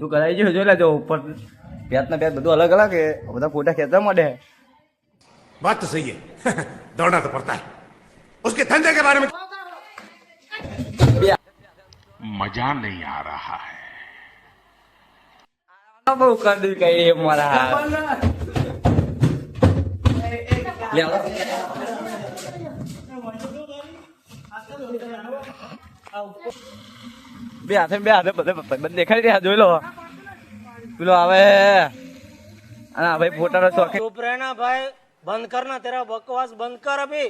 તું કરાવી જો જોઈ લેજો ઉપર પેટ ના પેટ બધું અલગ અલગ છે બધા ફોટા ખેંચવા માંડે बात तो सही है दौड़ना तो पड़ता है उसके धंधे के बारे में मजा नहीं आ रहा है બહુ કરી દીધું કઈ મારા લે આવો. બે હાથે બધે દેખાડી રહ્યા જોઈ લો પેલો આવે અને ભાઈ ફોટા નો શોખ चुप रहना भाई, बंद करना, तेरा बकवास बंद कर अभी।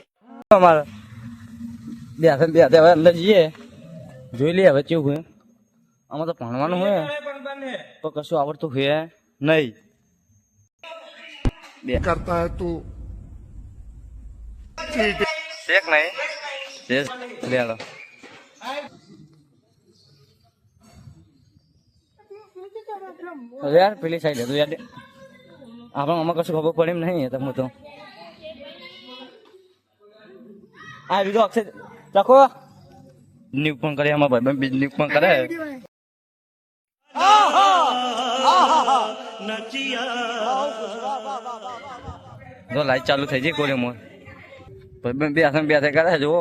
અમારે બે હાથે હવે અંદર જઈએ જોઈ લઈએ હવે કેવું હોય આમાં તો ભણવાનું હોય તો કશું આવડતું હોય નહીં બે करता है तू શેક નહીં લે લો યાર પેલી સાઈડ હતું યાર આપણે આમાં કશું ખબર પડે એમ નહીં તમે તો આ બીજો અક્ષય ચાખો નિરૂપણ કરે એમાં ભાઈ બીજ નિરૂપણ કરે જો લાઈટ ચાલુ થઈ જાય કોરે મોર ભાઈ બે હાથે કરે જુઓ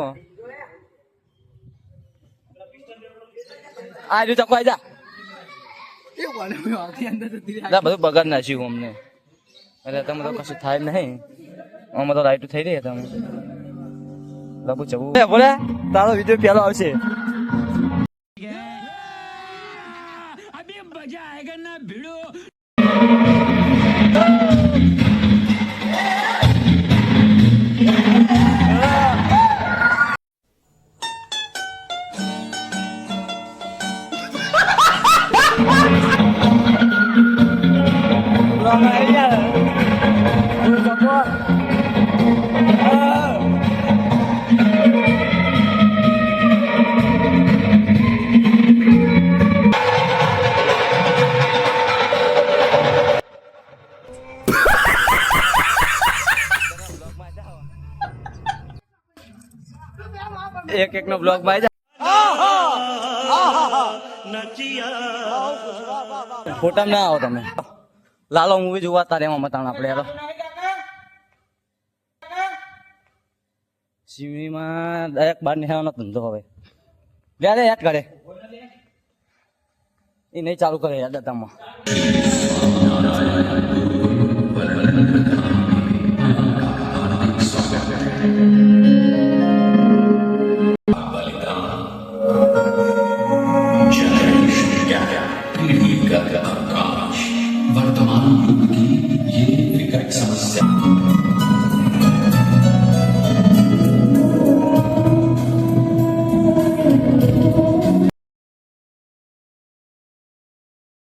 આ જો ચાખો આઈ જા બધું બગાડ નાખ્યું અમને એટલે તમે તો કશું થાય નહીં આમાં તો લાઈટ થઈ રહી તમે લાગુ જવું બોલે તારો વિડીયો પેલો આવશે એક નો બ્લોગ માં ફોટા ના આવો તમે લાલો મૂવી જોવા તારે એમાં મતાણ આપણે યાર સિવણીમાં દરેક બાર નિહાળવાનો ધંધો હવે લે યાદ કરે એ નહીં ચાલુ કરે યાદ દાતામાં वर्तमान युग की